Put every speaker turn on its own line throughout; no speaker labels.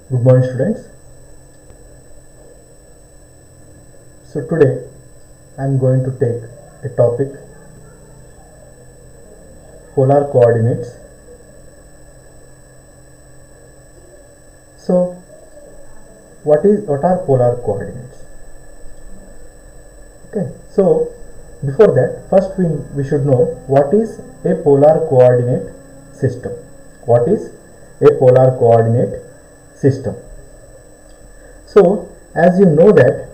Good morning, students. So today I am going to take a topic, polar coordinates. So what are polar coordinates? Okay, so before that, first we should know what is a polar coordinate system. What is a polar coordinate system? So as you know that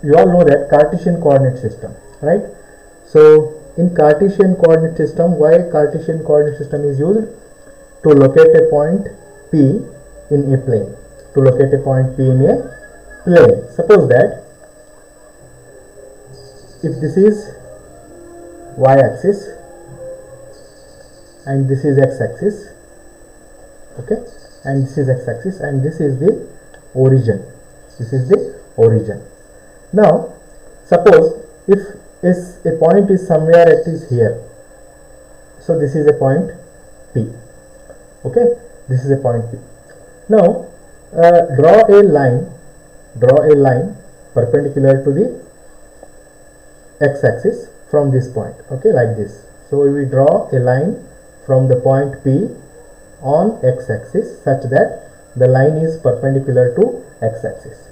you all know that Cartesian coordinate system, right? So in Cartesian coordinate system, why Cartesian coordinate system is used? To locate a point P in a plane. To locate a point P in a plane. Suppose that if this is y-axis and this is x-axis, okay, and this is x-axis and this is the origin. This is the origin. Now suppose if a point is somewhere, it is here. So this is a point P. Okay, this is a point P. Now draw a line perpendicular to the x-axis from this point. Okay, like this. So we draw a line from the point P on x-axis such that the line is perpendicular to x-axis,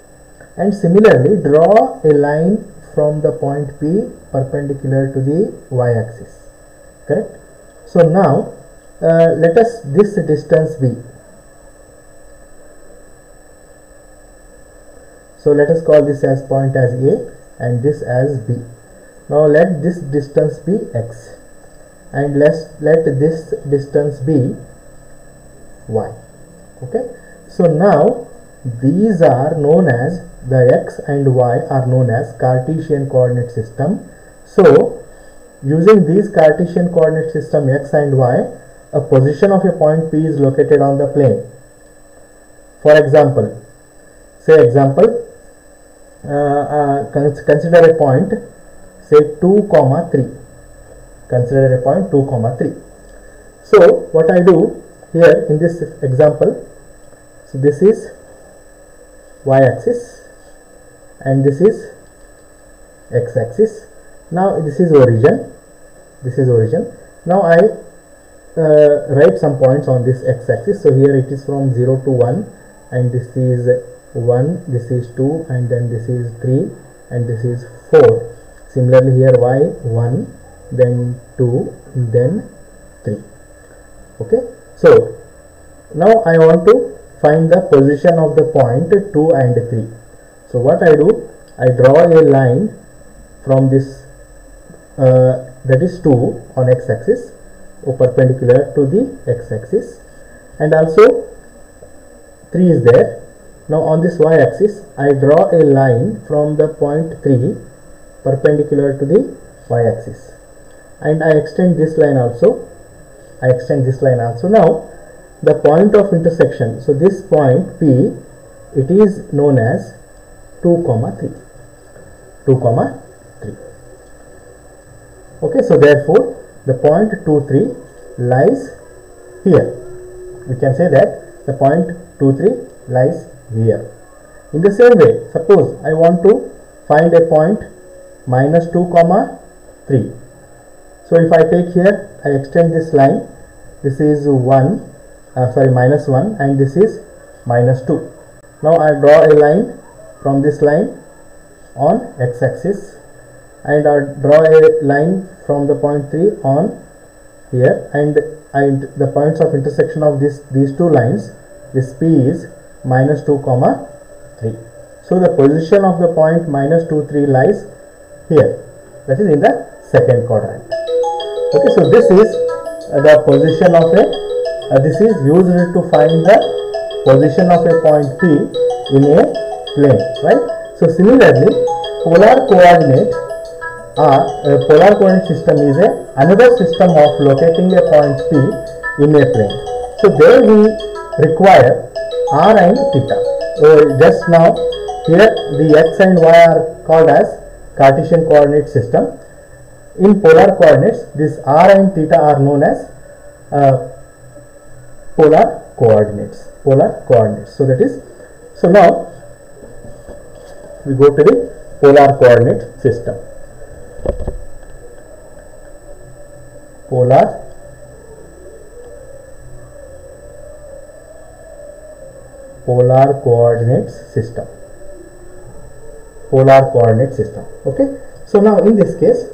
and similarly draw a line from the point P perpendicular to the y-axis. Correct? So now let us this distance b. So let us call this as point as A and this as B. Now let this distance be x and let this distance be y. Okay. So now these are known as, the x and y are known as Cartesian coordinate system. So using these Cartesian coordinate system x and y, a position of a point P is located on the plane. For example, consider a point, say 2, 3. Consider a point 2, 3. So what I do here in this example, so this is y-axis and this is x-axis. Now this is origin. Now I write some points on this x-axis. So here it is from 0 to 1, and this is 1, this is 2, and then this is 3, and this is 4. Similarly here y 1, then 2, then 3. Okay. So now I want to find the position of the point 2 and 3. So what I do, I draw a line from this that is 2 on x-axis perpendicular to the x-axis, and also 3 is there. Now on this y-axis I draw a line from the point 3 perpendicular to the y-axis, and I extend this line also. Now the point of intersection, so this point P, it is known as 2, 3. Okay, so therefore the point 2, 3 lies here. We can say that the point 2, 3 lies here. In the same way, suppose I want to find a point minus 2, 3. So if I take here, I extend this line, this is minus 1, and this is minus 2. Now I draw a line from this line on x-axis, and I draw a line from the point 3 on here, and the points of intersection of these two lines, this P is minus 2, 3. So the position of the point minus 2, 3 lies here, that is in the second quadrant. Okay, so this is the position of this is used to find the position of a point P in a plane, right? So similarly, polar coordinate system is another system of locating a point P in a plane. So there we require r and theta. Just now here the x and y are called as Cartesian coordinate system. In polar coordinates, this r and theta are known as polar coordinates. So that is, so now we go to the polar coordinate system. Polar coordinate system. Okay, so now in this case,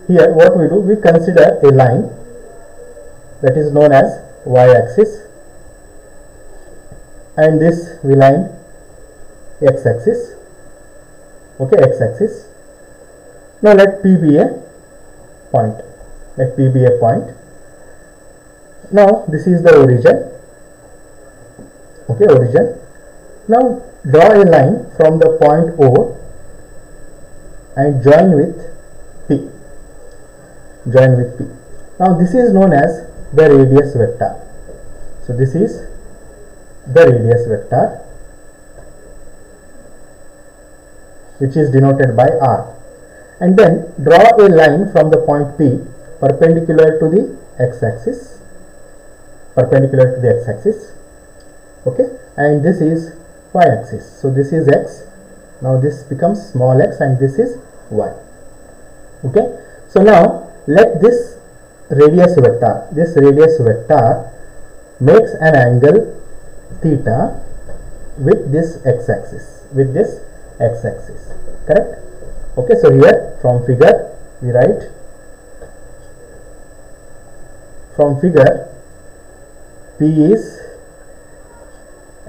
here what we do, we consider a line that is known as y-axis, and this we line x-axis. Okay, x-axis. Now let P be a point. Now this is the origin. Okay, origin. Now draw a line from the point O and join with P. Now this is known as the radius vector. So this is the radius vector, which is denoted by R. And then draw a line from the point P perpendicular to the x-axis. Okay, and this is y-axis. So this is x. Now this becomes small x, and this is y. Okay, so now let this radius vector makes an angle theta with this x-axis. Correct? Okay, so here from figure we write, from figure, P is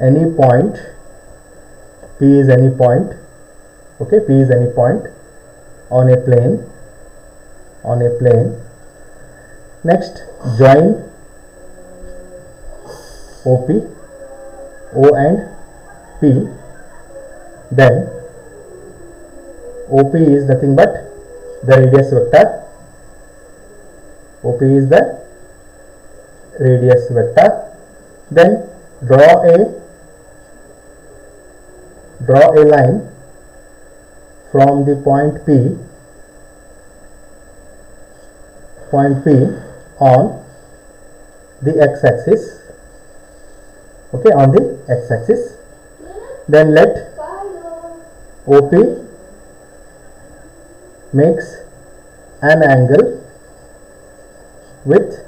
any point. Okay, P is any point on a plane. Next, join OP, O and P. Then OP is nothing but the radius vector. Then draw a line from the point P on the x-axis. Okay, on the x-axis. Then let OP makes an angle with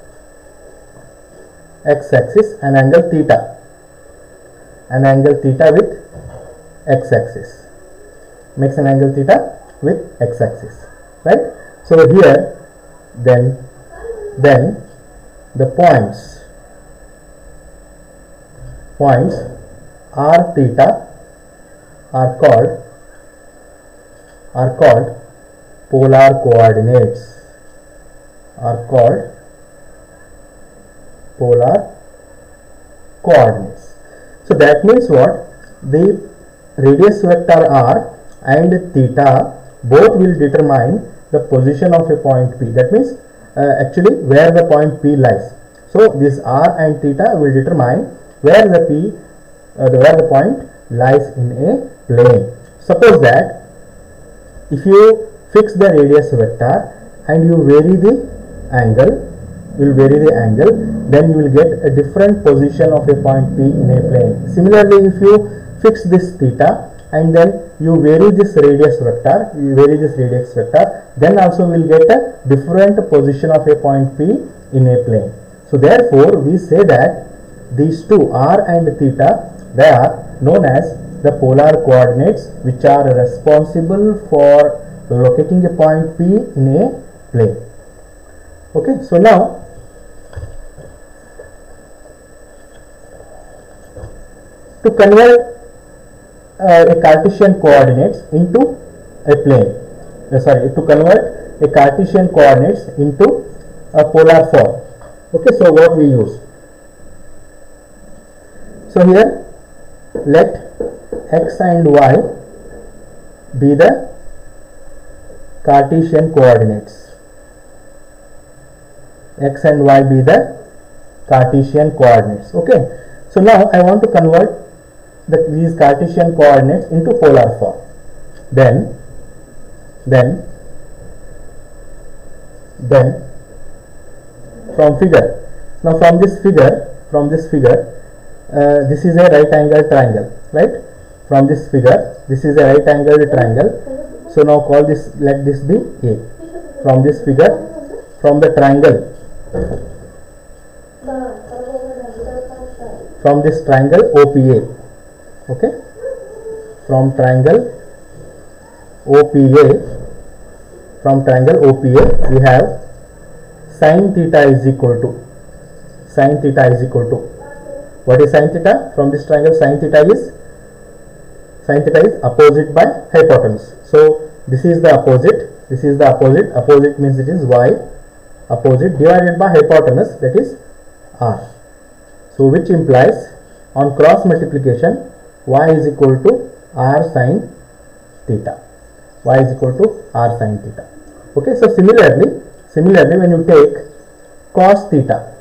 x-axis, an angle theta with x-axis, makes an angle theta with x-axis, right? So here then the points r theta are called polar coordinates. So that means what? The radius vector r and theta both will determine the position of a point P. That means actually where the point P lies. So this r and theta will determine where the point lies in a plane. Suppose that if you fix the radius vector and you vary the angle, then you will get a different position of a point P in a plane. Similarly, if you fix this theta and then you vary this radius vector, then also we will get a different position of a point P in a plane. So therefore we say that these two, r and theta, they are known as the polar coordinates, which are responsible for locating a point P in a plane. Okay, so now to convert a Cartesian coordinates into a plane, to convert a Cartesian coordinates into a polar form. Okay, so what we use? So here let x and y be the Cartesian coordinates. Okay, so now I want to convert these Cartesian coordinates into polar form. Then from figure, now from this figure from this figure, this is a right angled triangle, right? From this figure, this is a right angled triangle. So now call this, let this be A. From this figure, from the triangle, from this triangle OPA, okay? From triangle OPA, from triangle OPA, we have sin theta is equal to, sin theta is equal to, what is sin theta? From this triangle, sin theta is opposite by hypotenuse. So this is the opposite, this is the opposite, opposite means it is y, opposite divided by hypotenuse, that is r. So which implies on cross multiplication y is equal to r sin theta, y is equal to r sin theta. Okay, so similarly when you take cos theta,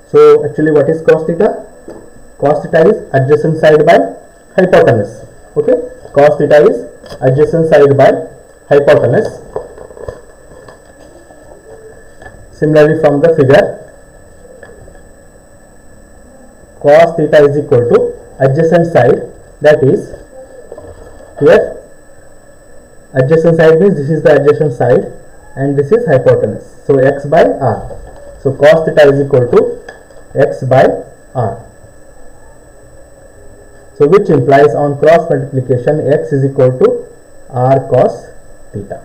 so actually what is cos theta? Cos theta is adjacent side by hypotenuse. Okay, cos theta is adjacent side by hypotenuse. Similarly from the figure, cos theta is equal to adjacent side, that is here adjacent side means this is the adjacent side and this is hypotenuse. So x by r. So cos theta is equal to x by r. So which implies on cross multiplication x is equal to r cos theta.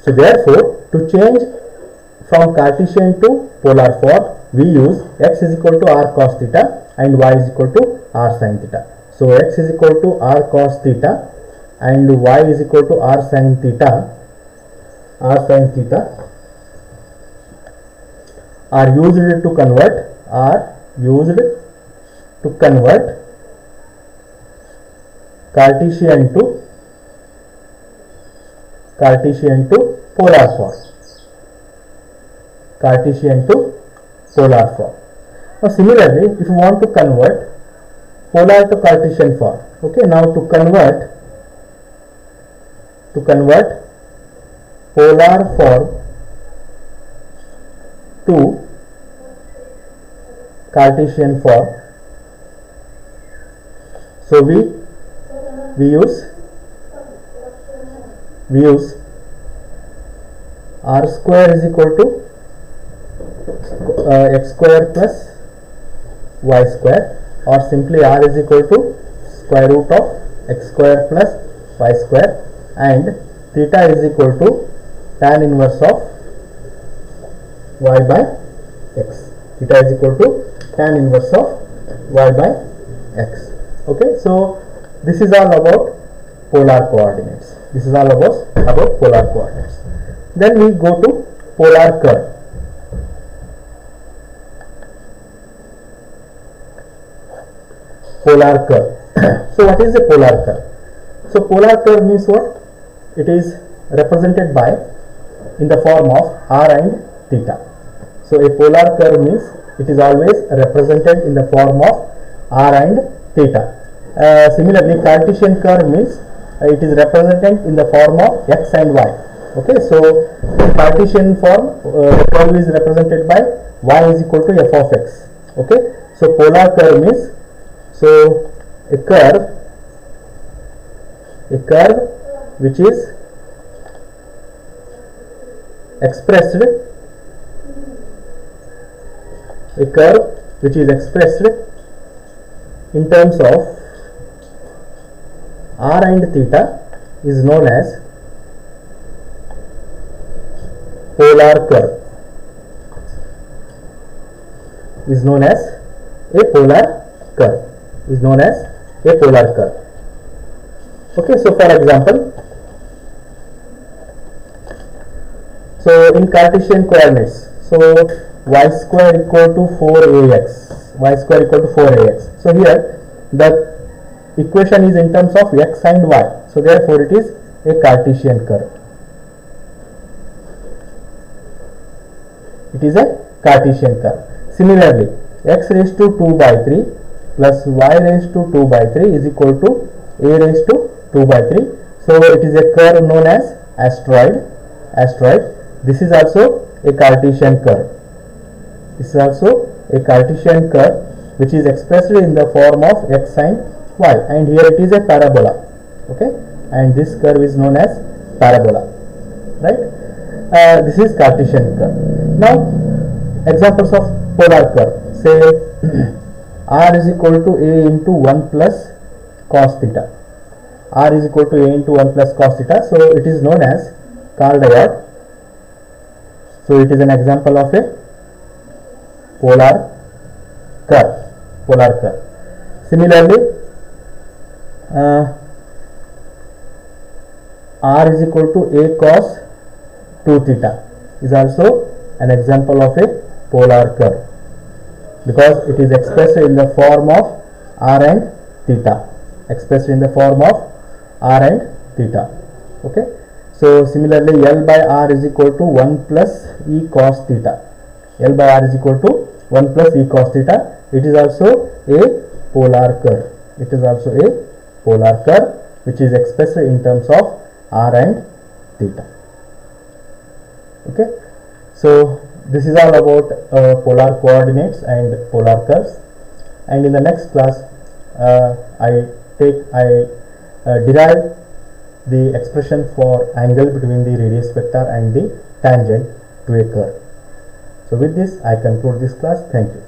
So therefore to change from Cartesian to polar form, we use x is equal to r cos theta and y is equal to r sin theta. So x is equal to r cos theta and y is equal to r sin theta are used to convert Cartesian to polar form. Now similarly, if you want to convert polar to Cartesian form, okay, now to convert polar form to Cartesian form, so we use r square is equal to x square plus y square, or simply r is equal to square root of x square plus y square, and theta is equal to tan inverse of y by x. Theta is equal to tan inverse of y by x. Okay, so this is all about polar coordinates. Then we go to polar curve. So what is a polar curve? So polar curve means what? It is represented by in the form of r and theta. So a polar curve means it is always represented in the form of r and theta. Similarly, Cartesian curve means it is represented in the form of x and y. Okay, so in Cartesian form, the curve is represented by y is equal to f of x. Okay, so polar curve means, so a curve which is expressed in terms of r and theta is known as polar curve. Okay, so for example, so in Cartesian coordinates, so y square equal to 4ax. So here the equation is in terms of x and y. So therefore it is a Cartesian curve. Similarly, x raised to 2 by 3 plus y raised to 2 by 3 is equal to a raised to 2 by 3. So it is a curve known as asteroid. This is also a Cartesian curve. a Cartesian curve which is expressed in the form of x sine y, and here it is a parabola. Okay, and this curve is known as parabola, right? This is Cartesian curve. Now examples of polar curve, say r is equal to a into 1 plus cos theta. R is equal to a into 1 plus cos theta, so it is known as Carl-Diode. So it is an example of a polar curve. Similarly, r is equal to a cos 2 theta is also an example of a polar curve, because it is expressed in the form of r and theta. Okay, so similarly, L by R is equal to 1 plus e cos theta. It is also a polar curve. Which is expressed in terms of r and theta. Okay, so this is all about polar coordinates and polar curves. And in the next class, I derive the expression for angle between the radius vector and the tangent to a curve. So with this, I conclude this class. Thank you.